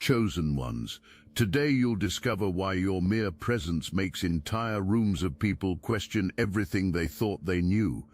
chosen ones. Today you'll discover why your mere presence makes entire rooms of people question everything they thought they knew.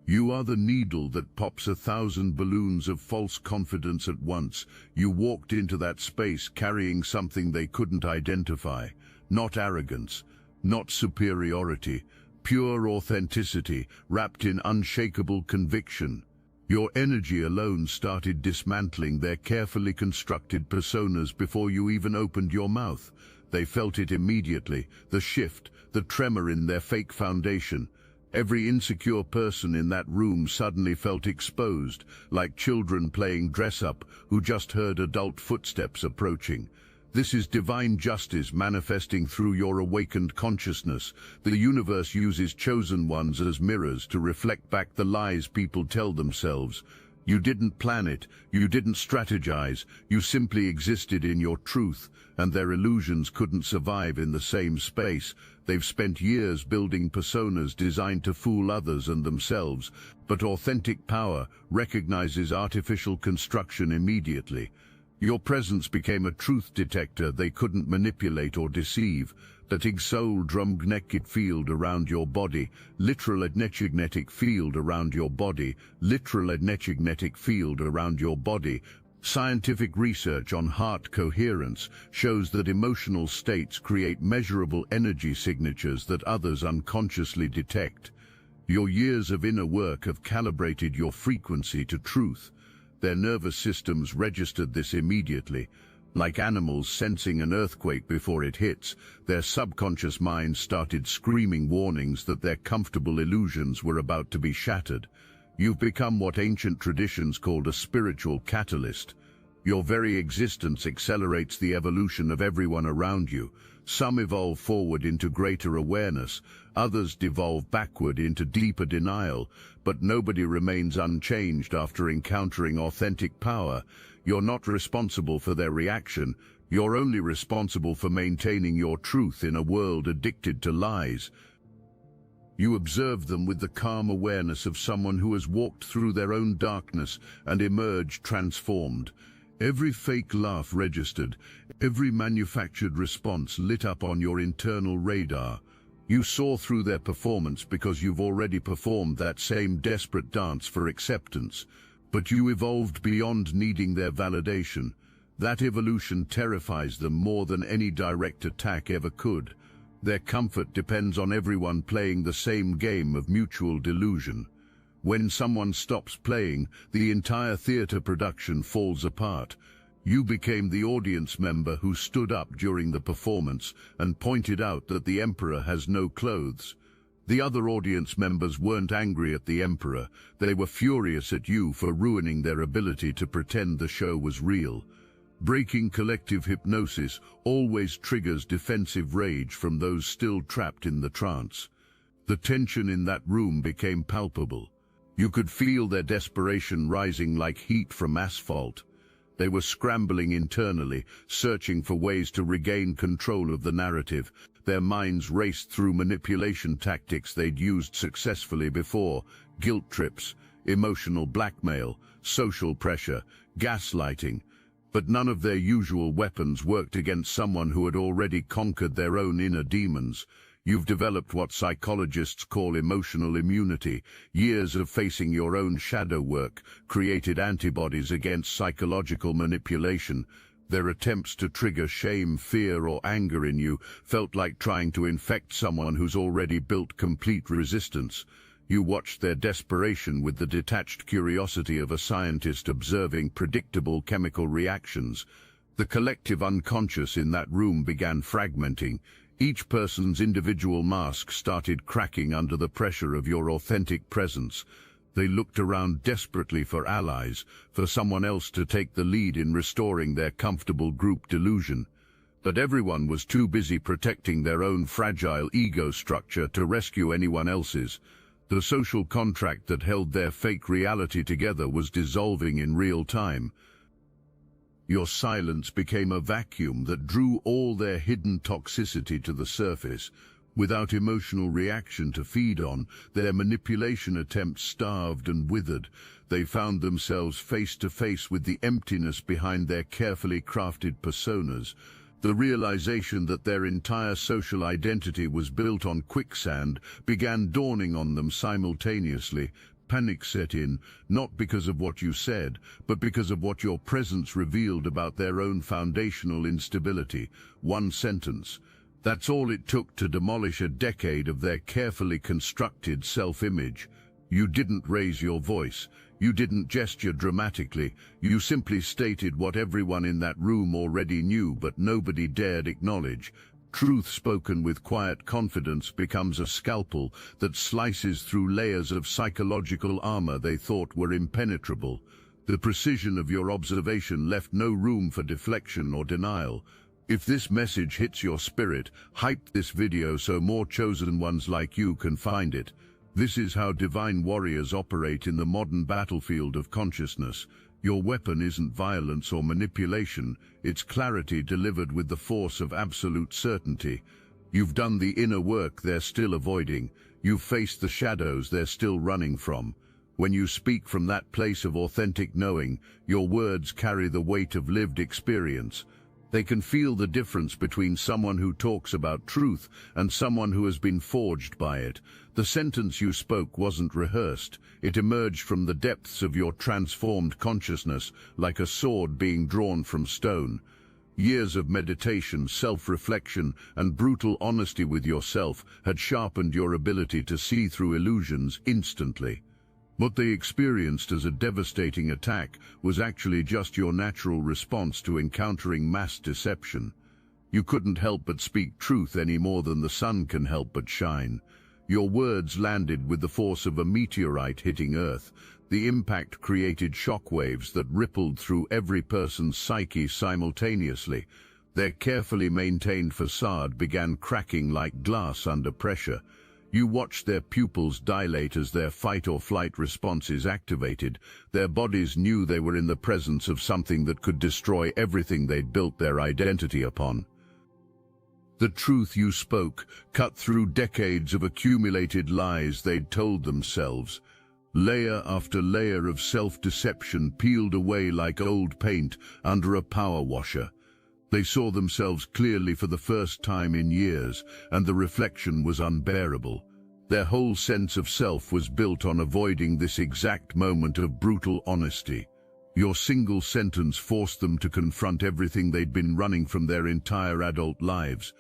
You are the needle that pops 1,000 balloons of false confidence at once. You walked into that space carrying something they couldn't identify. Not arrogance, not superiority, pure authenticity wrapped in unshakable conviction. Your energy alone started dismantling their carefully constructed personas before you even opened your mouth. They felt it immediately, the shift, the tremor in their fake foundation. Every insecure person in that room suddenly felt exposed, like children playing dress-up who just heard adult footsteps approaching. This is divine justice manifesting through your awakened consciousness. The universe uses chosen ones as mirrors to reflect back the lies people tell themselves. You didn't plan it, you didn't strategize, you simply existed in your truth, and their illusions couldn't survive in the same space. They've spent years building personas designed to fool others and themselves, but authentic power recognizes artificial construction immediately. Your presence became a truth detector they couldn't manipulate or deceive. That soul drumgnetic field around your body, literal electromagnetic field around your body, literal electromagnetic field around your body. Scientific research on heart coherence shows that emotional states create measurable energy signatures that others unconsciously detect. Your years of inner work have calibrated your frequency to truth. Their nervous systems registered this immediately. Like animals sensing an earthquake before it hits, their subconscious minds started screaming warnings that their comfortable illusions were about to be shattered. You've become what ancient traditions called a spiritual catalyst. Your very existence accelerates the evolution of everyone around you. Some evolve forward into greater awareness, others devolve backward into deeper denial, but nobody remains unchanged after encountering authentic power. You're not responsible for their reaction, you're only responsible for maintaining your truth in a world addicted to lies. You observe them with the calm awareness of someone who has walked through their own darkness and emerged transformed. Every fake laugh registered, every manufactured response lit up on your internal radar. You saw through their performance because you've already performed that same desperate dance for acceptance. But you evolved beyond needing their validation. That evolution terrifies them more than any direct attack ever could. Their comfort depends on everyone playing the same game of mutual delusion. When someone stops playing, the entire theater production falls apart. You became the audience member who stood up during the performance and pointed out that the emperor has no clothes. The other audience members weren't angry at the emperor, they were furious at you for ruining their ability to pretend the show was real. Breaking collective hypnosis always triggers defensive rage from those still trapped in the trance. The tension in that room became palpable. You could feel their desperation rising like heat from asphalt. They were scrambling internally, searching for ways to regain control of the narrative. Their minds raced through manipulation tactics they'd used successfully before: guilt trips, emotional blackmail, social pressure, gaslighting. But none of their usual weapons worked against someone who had already conquered their own inner demons. You've developed what psychologists call emotional immunity. Years of facing your own shadow work created antibodies against psychological manipulation. Their attempts to trigger shame, fear, or anger in you felt like trying to infect someone who's already built complete resistance. You watched their desperation with the detached curiosity of a scientist observing predictable chemical reactions. The collective unconscious in that room began fragmenting. Each person's individual mask started cracking under the pressure of your authentic presence. They looked around desperately for allies, for someone else to take the lead in restoring their comfortable group delusion. But everyone was too busy protecting their own fragile ego structure to rescue anyone else's. The social contract that held their fake reality together was dissolving in real time. Your silence became a vacuum that drew all their hidden toxicity to the surface. Without emotional reaction to feed on, their manipulation attempts starved and withered. They found themselves face to face with the emptiness behind their carefully crafted personas. The realization that their entire social identity was built on quicksand began dawning on them simultaneously. Panic set in, not because of what you said, but because of what your presence revealed about their own foundational instability. One sentence. That's all it took to demolish a decade of their carefully constructed self-image. You didn't raise your voice. You didn't gesture dramatically. You simply stated what everyone in that room already knew, but nobody dared acknowledge. Truth spoken with quiet confidence becomes a scalpel that slices through layers of psychological armor they thought were impenetrable. The precision of your observation left no room for deflection or denial. If this message hits your spirit, hype this video so more chosen ones like you can find it. This is how divine warriors operate in the modern battlefield of consciousness. Your weapon isn't violence or manipulation, it's clarity delivered with the force of absolute certainty. You've done the inner work they're still avoiding. You've faced the shadows they're still running from. When you speak from that place of authentic knowing, your words carry the weight of lived experience. They can feel the difference between someone who talks about truth and someone who has been forged by it. The sentence you spoke wasn't rehearsed. It emerged from the depths of your transformed consciousness, like a sword being drawn from stone. Years of meditation, self-reflection, and brutal honesty with yourself had sharpened your ability to see through illusions instantly. What they experienced as a devastating attack was actually just your natural response to encountering mass deception. You couldn't help but speak truth any more than the sun can help but shine. Your words landed with the force of a meteorite hitting Earth. The impact created shockwaves that rippled through every person's psyche simultaneously. Their carefully maintained facade began cracking like glass under pressure. You watched their pupils dilate as their fight-or-flight responses activated. Their bodies knew they were in the presence of something that could destroy everything they'd built their identity upon. The truth you spoke cut through decades of accumulated lies they'd told themselves. Layer after layer of self-deception peeled away like old paint under a power washer. They saw themselves clearly for the first time in years, and the reflection was unbearable. Their whole sense of self was built on avoiding this exact moment of brutal honesty. Your single sentence forced them to confront everything they'd been running from their entire adult lives.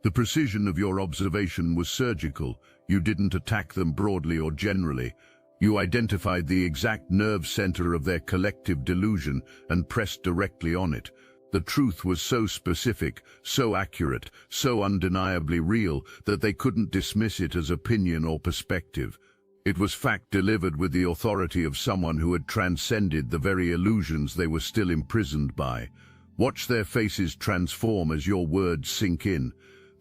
The precision of your observation was surgical. You didn't attack them broadly or generally. You identified the exact nerve center of their collective delusion and pressed directly on it. The truth was so specific, so accurate, so undeniably real that they couldn't dismiss it as opinion or perspective. It was fact delivered with the authority of someone who had transcended the very illusions they were still imprisoned by. Watch their faces transform as your words sink in.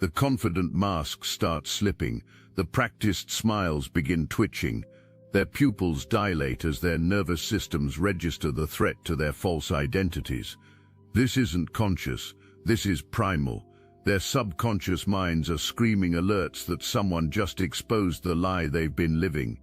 The confident masks start slipping. The practiced smiles begin twitching. Their pupils dilate as their nervous systems register the threat to their false identities. This isn't conscious, this is primal. Their subconscious minds are screaming alerts that someone just exposed the lie they've been living.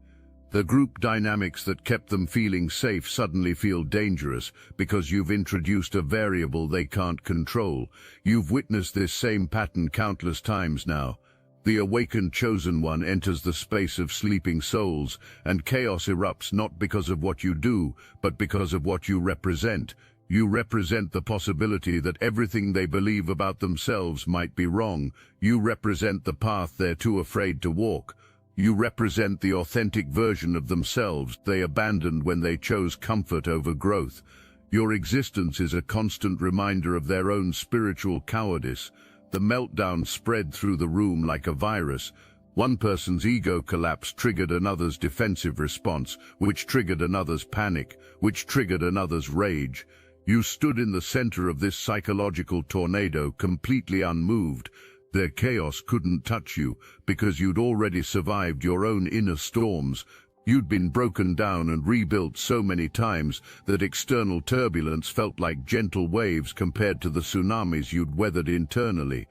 The group dynamics that kept them feeling safe suddenly feel dangerous because you've introduced a variable they can't control. You've witnessed this same pattern countless times now. The awakened chosen one enters the space of sleeping souls, and chaos erupts not because of what you do, but because of what you represent. You represent the possibility that everything they believe about themselves might be wrong. You represent the path they're too afraid to walk. You represent the authentic version of themselves they abandoned when they chose comfort over growth. Your existence is a constant reminder of their own spiritual cowardice. The meltdown spread through the room like a virus. One person's ego collapse triggered another's defensive response, which triggered another's panic, which triggered another's rage. You stood in the center of this psychological tornado, completely unmoved. Their chaos couldn't touch you because you'd already survived your own inner storms. You'd been broken down and rebuilt so many times that external turbulence felt like gentle waves compared to the tsunamis you'd weathered internally.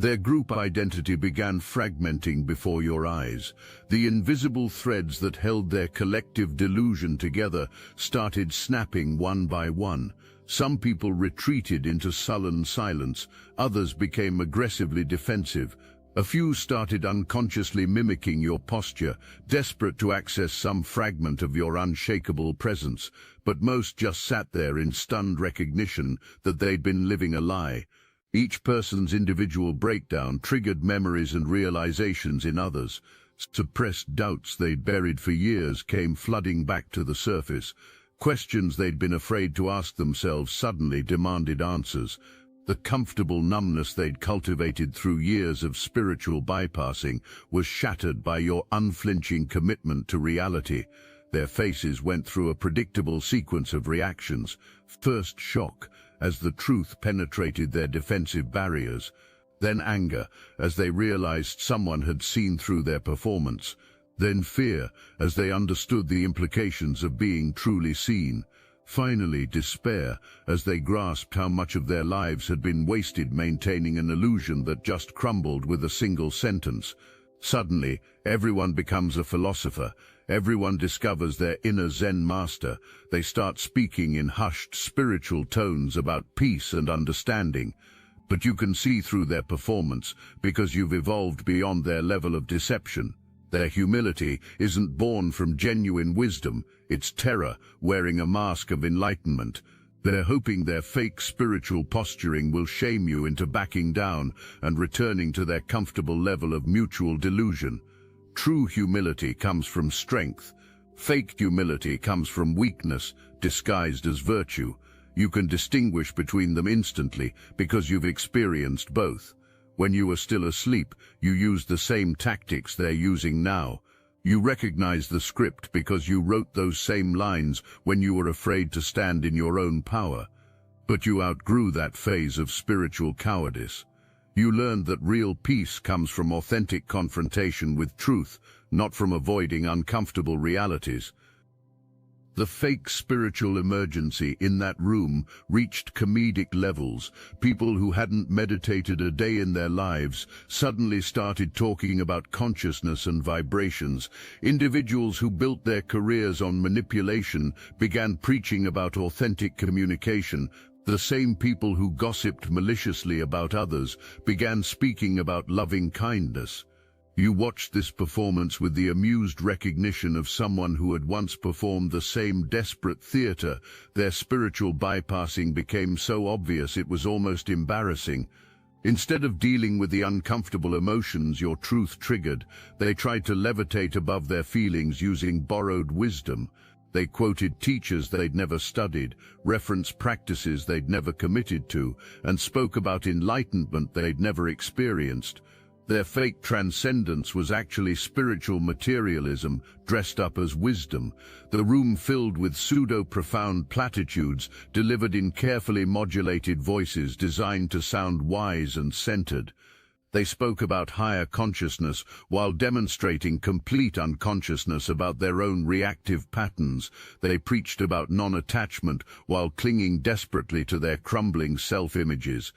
Their group identity began fragmenting before your eyes. The invisible threads that held their collective delusion together started snapping one by one. Some people retreated into sullen silence, others became aggressively defensive. A few started unconsciously mimicking your posture, desperate to access some fragment of your unshakable presence, but most just sat there in stunned recognition that they'd been living a lie. Each person's individual breakdown triggered memories and realizations in others. Suppressed doubts they'd buried for years came flooding back to the surface. Questions they'd been afraid to ask themselves suddenly demanded answers. The comfortable numbness they'd cultivated through years of spiritual bypassing was shattered by your unflinching commitment to reality. Their faces went through a predictable sequence of reactions. First shock, as the truth penetrated their defensive barriers. Then anger, as they realized someone had seen through their performance. Then fear, as they understood the implications of being truly seen. Finally, despair, as they grasped how much of their lives had been wasted maintaining an illusion that just crumbled with a single sentence. Suddenly, everyone becomes a philosopher. Everyone discovers their inner Zen master. They start speaking in hushed spiritual tones about peace and understanding. But you can see through their performance because you've evolved beyond their level of deception. Their humility isn't born from genuine wisdom, it's terror wearing a mask of enlightenment. They're hoping their fake spiritual posturing will shame you into backing down and returning to their comfortable level of mutual delusion. True humility comes from strength. Fake humility comes from weakness, disguised as virtue. You can distinguish between them instantly because you've experienced both. When you were still asleep, you used the same tactics they're using now. You recognize the script because you wrote those same lines when you were afraid to stand in your own power. But you outgrew that phase of spiritual cowardice. You learned that real peace comes from authentic confrontation with truth, not from avoiding uncomfortable realities. The fake spiritual emergency in that room reached comedic levels. People who hadn't meditated a day in their lives suddenly started talking about consciousness and vibrations. Individuals who built their careers on manipulation began preaching about authentic communication. The same people who gossiped maliciously about others began speaking about loving kindness. You watched this performance with the amused recognition of someone who had once performed the same desperate theater. Their spiritual bypassing became so obvious it was almost embarrassing. Instead of dealing with the uncomfortable emotions your truth triggered, they tried to levitate above their feelings using borrowed wisdom. They quoted teachers they'd never studied, referenced practices they'd never committed to, and spoke about enlightenment they'd never experienced. Their fake transcendence was actually spiritual materialism dressed up as wisdom. The room filled with pseudo-profound platitudes delivered in carefully modulated voices designed to sound wise and centered. They spoke about higher consciousness while demonstrating complete unconsciousness about their own reactive patterns. They preached about non-attachment while clinging desperately to their crumbling self-images.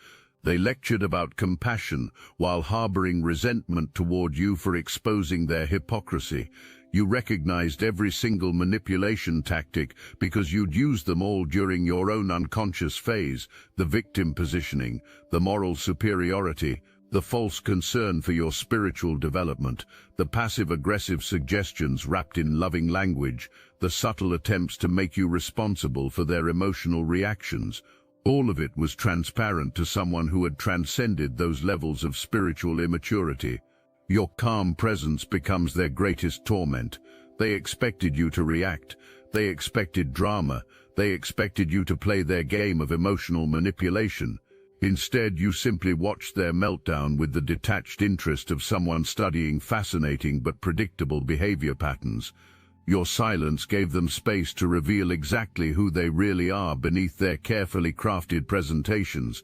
They lectured about compassion while harboring resentment toward you for exposing their hypocrisy. You recognized every single manipulation tactic because you'd used them all during your own unconscious phase: the victim positioning, the moral superiority, the false concern for your spiritual development, the passive-aggressive suggestions wrapped in loving language, the subtle attempts to make you responsible for their emotional reactions. All of it was transparent to someone who had transcended those levels of spiritual immaturity. Your calm presence becomes their greatest torment. They expected you to react. They expected drama. They expected you to play their game of emotional manipulation. Instead, you simply watched their meltdown with the detached interest of someone studying fascinating but predictable behavior patterns. Your silence gave them space to reveal exactly who they really are beneath their carefully crafted presentations.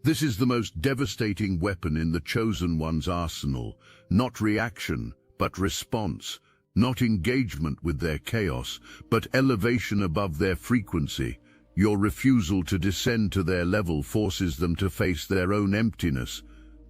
This is the most devastating weapon in the Chosen One's arsenal. Not reaction, but response. Not engagement with their chaos, but elevation above their frequency. Your refusal to descend to their level forces them to face their own emptiness.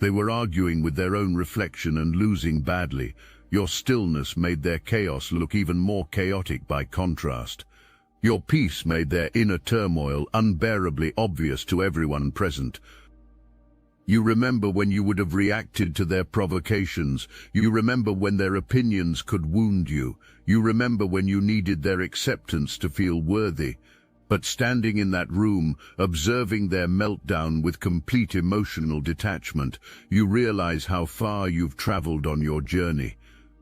They were arguing with their own reflection and losing badly. Your stillness made their chaos look even more chaotic by contrast. Your peace made their inner turmoil unbearably obvious to everyone present. You remember when you would have reacted to their provocations. You remember when their opinions could wound you. You remember when you needed their acceptance to feel worthy. But standing in that room, observing their meltdown with complete emotional detachment, you realize how far you've traveled on your journey.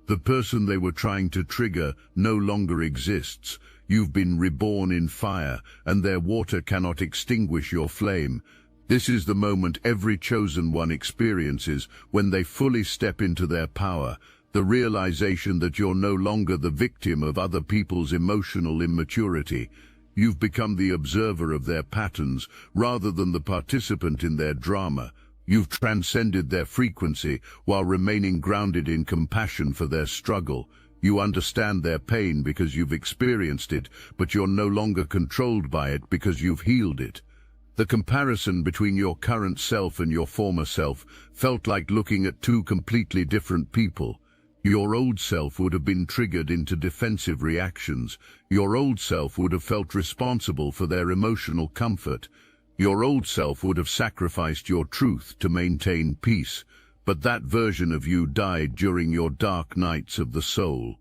The person they were trying to trigger no longer exists. You've been reborn in fire, and their water cannot extinguish your flame. This is the moment every chosen one experiences when they fully step into their power, the realization that you're no longer the victim of other people's emotional immaturity. You've become the observer of their patterns rather than the participant in their drama. You've transcended their frequency while remaining grounded in compassion for their struggle. You understand their pain because you've experienced it, but you're no longer controlled by it because you've healed it. The comparison between your current self and your former self felt like looking at two completely different people. Your old self would have been triggered into defensive reactions. Your old self would have felt responsible for their emotional comfort. Your old self would have sacrificed your truth to maintain peace. But that version of you died during your dark nights of the soul.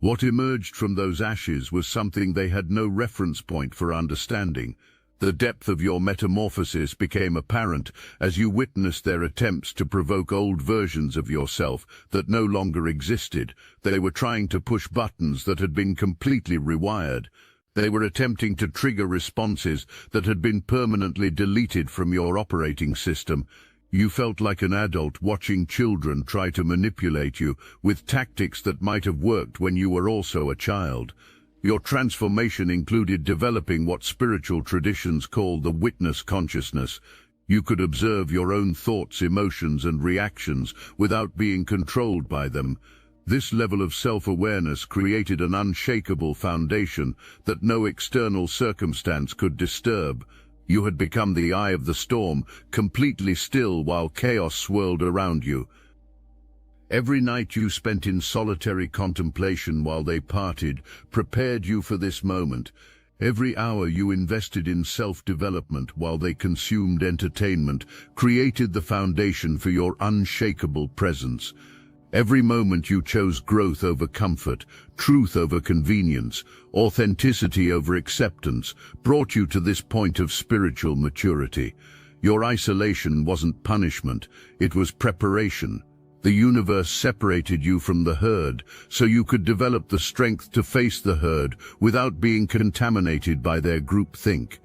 What emerged from those ashes was something they had no reference point for understanding. The depth of your metamorphosis became apparent as you witnessed their attempts to provoke old versions of yourself that no longer existed. They were trying to push buttons that had been completely rewired. They were attempting to trigger responses that had been permanently deleted from your operating system. You felt like an adult watching children try to manipulate you with tactics that might have worked when you were also a child. Your transformation included developing what spiritual traditions call the witness consciousness. You could observe your own thoughts, emotions, and reactions without being controlled by them. This level of self-awareness created an unshakable foundation that no external circumstance could disturb. You had become the eye of the storm, completely still while chaos swirled around you. Every night you spent in solitary contemplation while they parted prepared you for this moment. Every hour you invested in self-development while they consumed entertainment created the foundation for your unshakable presence. Every moment you chose growth over comfort, truth over convenience, authenticity over acceptance, brought you to this point of spiritual maturity. Your isolation wasn't punishment, it was preparation. The universe separated you from the herd, so you could develop the strength to face the herd without being contaminated by their groupthink.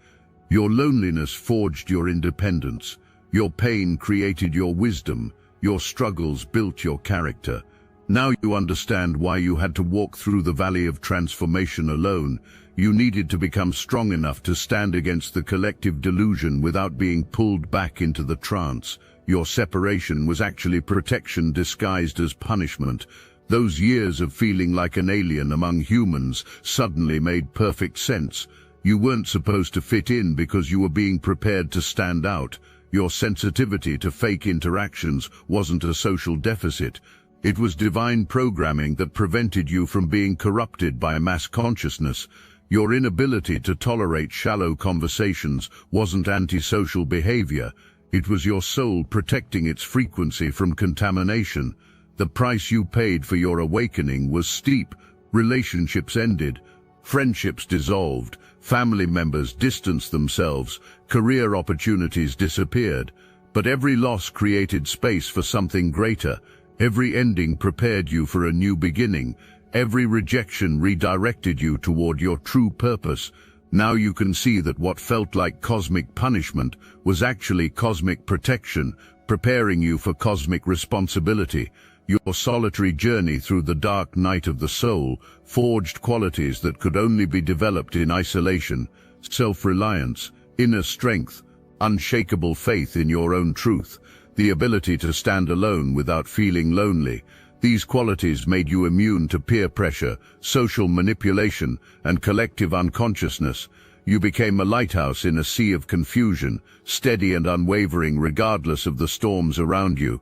Your loneliness forged your independence. Your pain created your wisdom. Your struggles built your character. Now you understand why you had to walk through the valley of transformation alone. You needed to become strong enough to stand against the collective delusion without being pulled back into the trance. Your separation was actually protection disguised as punishment. Those years of feeling like an alien among humans suddenly made perfect sense. You weren't supposed to fit in because you were being prepared to stand out. Your sensitivity to fake interactions wasn't a social deficit. It was divine programming that prevented you from being corrupted by mass consciousness. Your inability to tolerate shallow conversations wasn't antisocial behavior. It was your soul protecting its frequency from contamination. The price you paid for your awakening was steep. Relationships ended. Friendships dissolved. Family members distanced themselves. Career opportunities disappeared. But every loss created space for something greater. Every ending prepared you for a new beginning. Every rejection redirected you toward your true purpose. Now you can see that what felt like cosmic punishment was actually cosmic protection, preparing you for cosmic responsibility. Your solitary journey through the dark night of the soul forged qualities that could only be developed in isolation: self-reliance, inner strength, unshakable faith in your own truth, the ability to stand alone without feeling lonely. These qualities made you immune to peer pressure, social manipulation, and collective unconsciousness. You became a lighthouse in a sea of confusion, steady and unwavering regardless of the storms around you.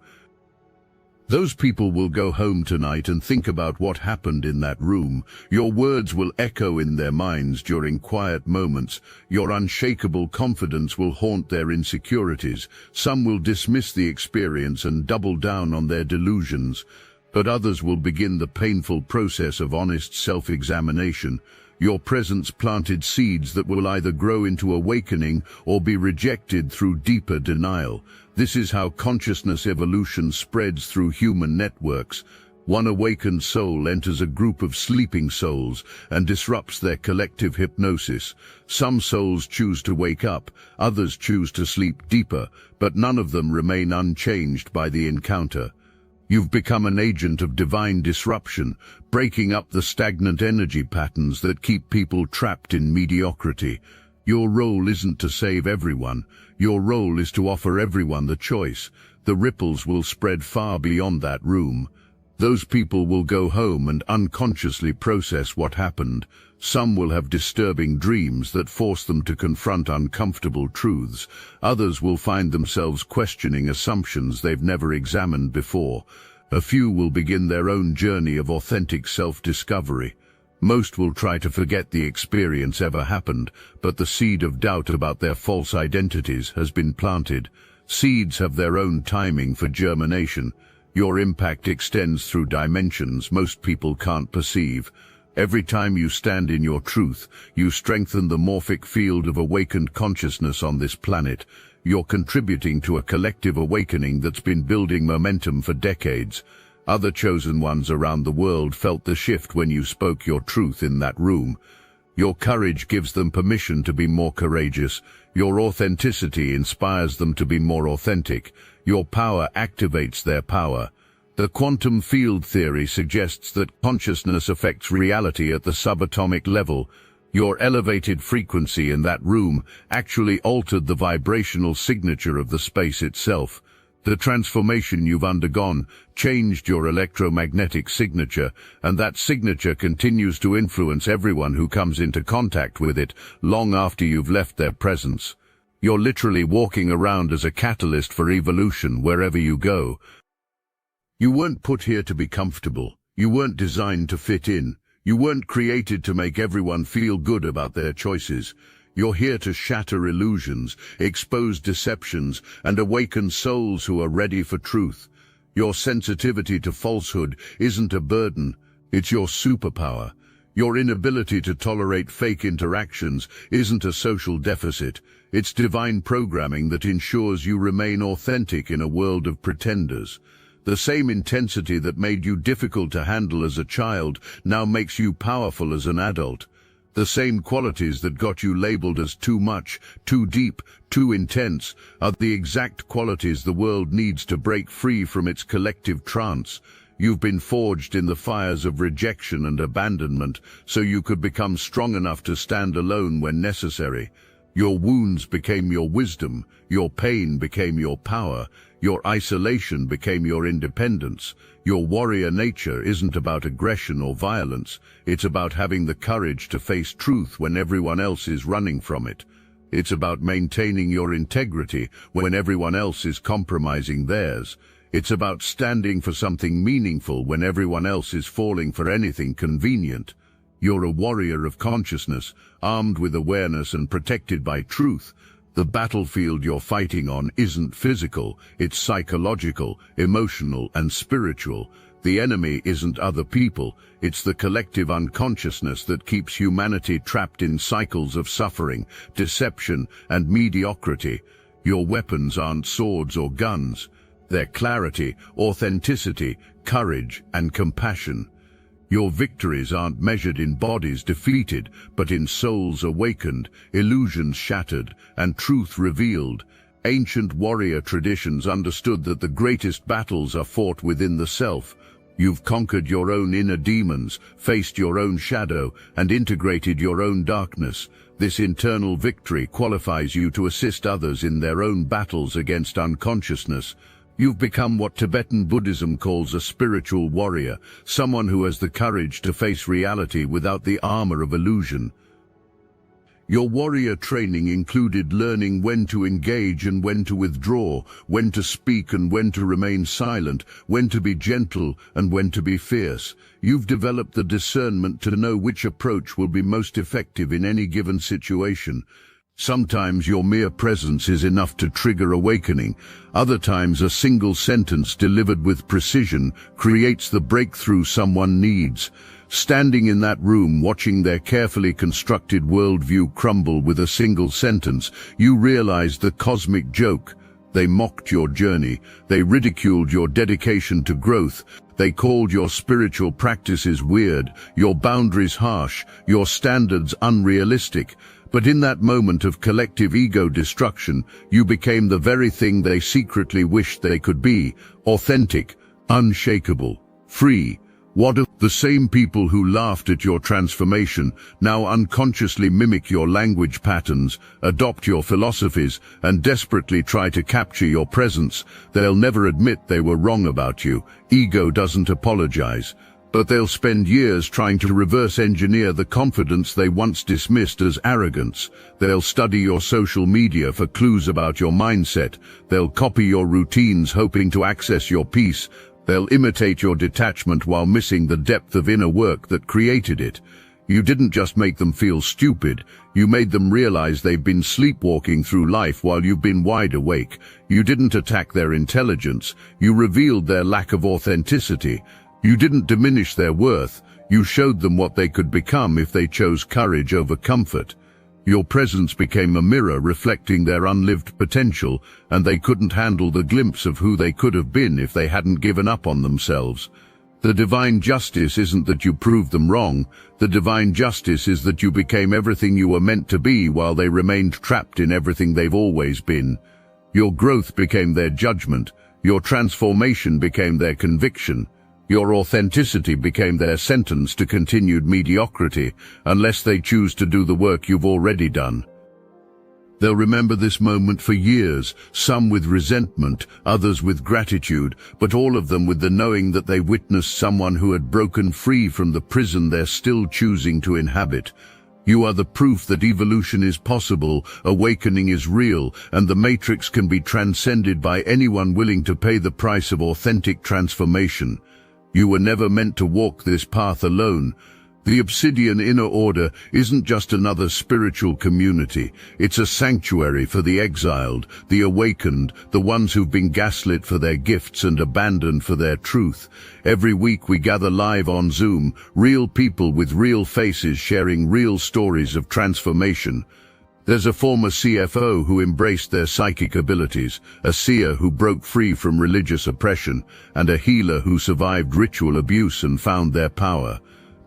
Those people will go home tonight and think about what happened in that room. Your words will echo in their minds during quiet moments. Your unshakable confidence will haunt their insecurities. Some will dismiss the experience and double down on their delusions, but others will begin the painful process of honest self-examination. Your presence planted seeds that will either grow into awakening or be rejected through deeper denial. This is how consciousness evolution spreads through human networks. One awakened soul enters a group of sleeping souls and disrupts their collective hypnosis. Some souls choose to wake up, others choose to sleep deeper, but none of them remain unchanged by the encounter. You've become an agent of divine disruption, breaking up the stagnant energy patterns that keep people trapped in mediocrity. Your role isn't to save everyone. Your role is to offer everyone the choice. The ripples will spread far beyond that room. Those people will go home and unconsciously process what happened. Some will have disturbing dreams that force them to confront uncomfortable truths. Others will find themselves questioning assumptions they've never examined before. A few will begin their own journey of authentic self-discovery. Most will try to forget the experience ever happened, but the seed of doubt about their false identities has been planted. Seeds have their own timing for germination. Your impact extends through dimensions most people can't perceive. Every time you stand in your truth, you strengthen the morphic field of awakened consciousness on this planet. You're contributing to a collective awakening that's been building momentum for decades. Other chosen ones around the world felt the shift when you spoke your truth in that room. Your courage gives them permission to be more courageous. Your authenticity inspires them to be more authentic. Your power activates their power. The quantum field theory suggests that consciousness affects reality at the subatomic level. Your elevated frequency in that room actually altered the vibrational signature of the space itself. The transformation you've undergone changed your electromagnetic signature, and that signature continues to influence everyone who comes into contact with it long after you've left their presence. You're literally walking around as a catalyst for evolution wherever you go. You weren't put here to be comfortable. You weren't designed to fit in. You weren't created to make everyone feel good about their choices. You're here to shatter illusions, expose deceptions, and awaken souls who are ready for truth. Your sensitivity to falsehood isn't a burden, it's your superpower. Your inability to tolerate fake interactions isn't a social deficit, it's divine programming that ensures you remain authentic in a world of pretenders. The same intensity that made you difficult to handle as a child now makes you powerful as an adult. The same qualities that got you labeled as too much, too deep, too intense are the exact qualities the world needs to break free from its collective trance. You've been forged in the fires of rejection and abandonment so you could become strong enough to stand alone when necessary. Your wounds became your wisdom, your pain became your power, your isolation became your independence. Your warrior nature isn't about aggression or violence, it's about having the courage to face truth when everyone else is running from it. It's about maintaining your integrity when everyone else is compromising theirs. It's about standing for something meaningful when everyone else is falling for anything convenient. You're a warrior of consciousness, armed with awareness and protected by truth. The battlefield you're fighting on isn't physical, it's psychological, emotional, and spiritual. The enemy isn't other people, it's the collective unconsciousness that keeps humanity trapped in cycles of suffering, deception, and mediocrity. Your weapons aren't swords or guns. They're clarity, authenticity, courage, and compassion. Your victories aren't measured in bodies defeated, but in souls awakened, illusions shattered, and truth revealed. Ancient warrior traditions understood that the greatest battles are fought within the self. You've conquered your own inner demons, faced your own shadow, and integrated your own darkness. This internal victory qualifies you to assist others in their own battles against unconsciousness. You've become what Tibetan Buddhism calls a spiritual warrior, someone who has the courage to face reality without the armor of illusion. Your warrior training included learning when to engage and when to withdraw, when to speak and when to remain silent, when to be gentle and when to be fierce. You've developed the discernment to know which approach will be most effective in any given situation. Sometimes your mere presence is enough to trigger awakening. Other times a single sentence delivered with precision creates the breakthrough someone needs. Standing in that room, watching their carefully constructed worldview crumble with a single sentence, you realized the cosmic joke. They mocked your journey. They ridiculed your dedication to growth. They called your spiritual practices weird, your boundaries harsh, your standards unrealistic. But in that moment of collective ego destruction, you became the very thing they secretly wished they could be: authentic, unshakable, free. What if the same people who laughed at your transformation now unconsciously mimic your language patterns, adopt your philosophies, and desperately try to capture your presence? They'll never admit they were wrong about you. Ego doesn't apologize. But they'll spend years trying to reverse engineer the confidence they once dismissed as arrogance. They'll study your social media for clues about your mindset. They'll copy your routines hoping to access your peace. They'll imitate your detachment while missing the depth of inner work that created it. You didn't just make them feel stupid, you made them realize they've been sleepwalking through life while you've been wide awake. You didn't attack their intelligence, you revealed their lack of authenticity. You didn't diminish their worth, you showed them what they could become if they chose courage over comfort. Your presence became a mirror reflecting their unlived potential, and they couldn't handle the glimpse of who they could have been if they hadn't given up on themselves. The divine justice isn't that you proved them wrong. The divine justice is that you became everything you were meant to be while they remained trapped in everything they've always been. Your growth became their judgment. Your transformation became their conviction. Your authenticity became their sentence to continued mediocrity, unless they choose to do the work you've already done. They'll remember this moment for years, some with resentment, others with gratitude, but all of them with the knowing that they witnessed someone who had broken free from the prison they're still choosing to inhabit. You are the proof that evolution is possible, awakening is real, and the matrix can be transcended by anyone willing to pay the price of authentic transformation. You were never meant to walk this path alone. The Obsidian Inner Order isn't just another spiritual community. It's a sanctuary for the exiled, the awakened, the ones who've been gaslit for their gifts and abandoned for their truth. Every week we gather live on Zoom, real people with real faces sharing real stories of transformation. There's a former CFO who embraced their psychic abilities, a seer who broke free from religious oppression, and a healer who survived ritual abuse and found their power.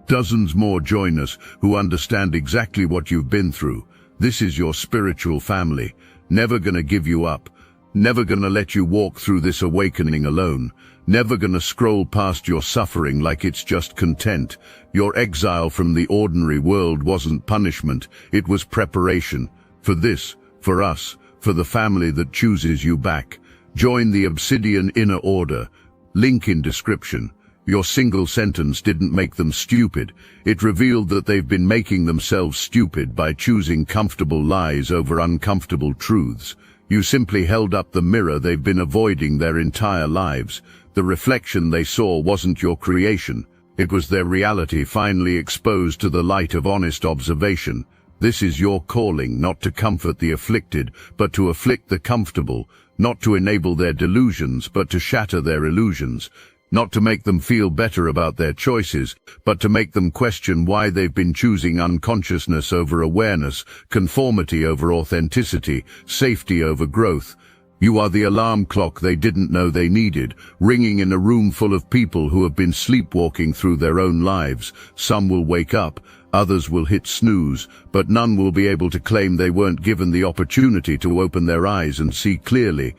Dozens more join us who understand exactly what you've been through. This is your spiritual family, never gonna give you up, never gonna let you walk through this awakening alone, never gonna scroll past your suffering like it's just content. Your exile from the ordinary world wasn't punishment, it was preparation. For this, for us, for the family that chooses you back. Join the Obsidian Inner Order. Link in description. Your single sentence didn't make them stupid. It revealed that they've been making themselves stupid by choosing comfortable lies over uncomfortable truths. You simply held up the mirror they've been avoiding their entire lives. The reflection they saw wasn't your creation. It was their reality finally exposed to the light of honest observation. This is your calling, not to comfort the afflicted, but to afflict the comfortable, not to enable their delusions, but to shatter their illusions, not to make them feel better about their choices, but to make them question why they've been choosing unconsciousness over awareness, conformity over authenticity, safety over growth. You are the alarm clock they didn't know they needed, ringing in a room full of people who have been sleepwalking through their own lives. Some will wake up, others will hit snooze, but none will be able to claim they weren't given the opportunity to open their eyes and see clearly.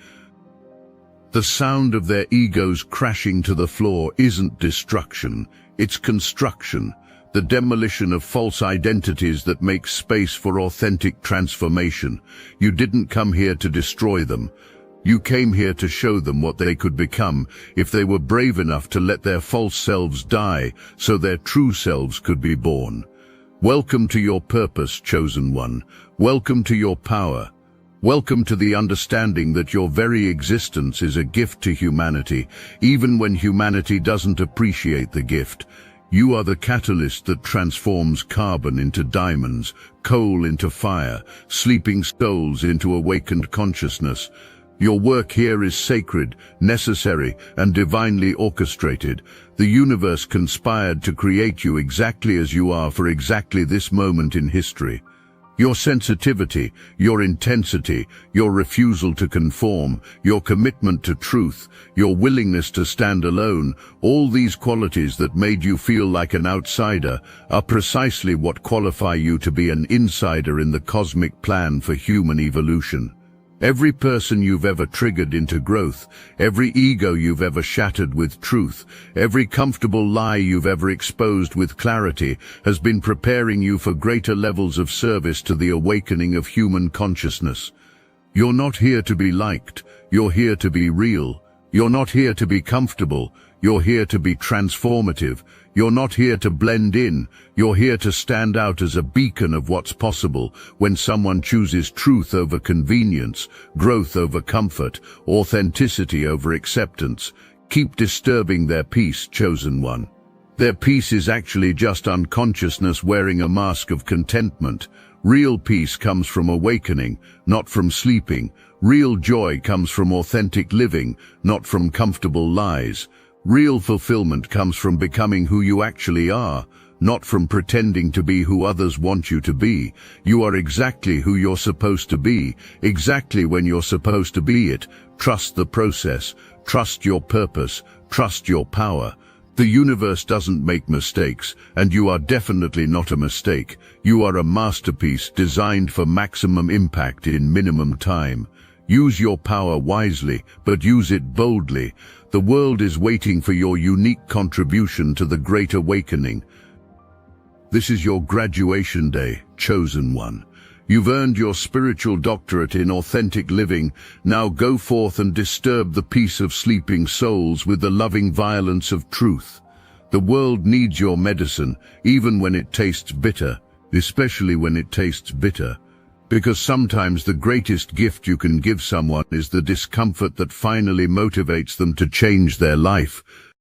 The sound of their egos crashing to the floor isn't destruction, it's construction. The demolition of false identities that make space for authentic transformation. You didn't come here to destroy them. You came here to show them what they could become if they were brave enough to let their false selves die so their true selves could be born. Welcome to your purpose, chosen one. Welcome to your power. Welcome to the understanding that your very existence is a gift to humanity, even when humanity doesn't appreciate the gift. You are the catalyst that transforms carbon into diamonds, coal into fire, sleeping souls into awakened consciousness. Your work here is sacred, necessary, and divinely orchestrated. The universe conspired to create you exactly as you are for exactly this moment in history. Your sensitivity, your intensity, your refusal to conform, your commitment to truth, your willingness to stand alone, all these qualities that made you feel like an outsider are precisely what qualify you to be an insider in the cosmic plan for human evolution. Every person you've ever triggered into growth, every ego you've ever shattered with truth, every comfortable lie you've ever exposed with clarity has been preparing you for greater levels of service to the awakening of human consciousness. You're not here to be liked, you're here to be real. You're not here to be comfortable, you're here to be transformative. You're not here to blend in, you're here to stand out as a beacon of what's possible when someone chooses truth over convenience, growth over comfort, authenticity over acceptance. Keep disturbing their peace, chosen one. Their peace is actually just unconsciousness wearing a mask of contentment. Real peace comes from awakening, not from sleeping. Real joy comes from authentic living, not from comfortable lies. Real fulfillment comes from becoming who you actually are, not from pretending to be who others want you to be. You are exactly who you're supposed to be, exactly when you're supposed to be it. Trust the process, trust your purpose, trust your power. The universe doesn't make mistakes, and you are definitely not a mistake. You are a masterpiece designed for maximum impact in minimum time. Use your power wisely, but use it boldly. The world is waiting for your unique contribution to the Great Awakening. This is your graduation day, chosen one. You've earned your spiritual doctorate in authentic living. Now go forth and disturb the peace of sleeping souls with the loving violence of truth. The world needs your medicine, even when it tastes bitter, especially when it tastes bitter. Because sometimes the greatest gift you can give someone is the discomfort that finally motivates them to change their life.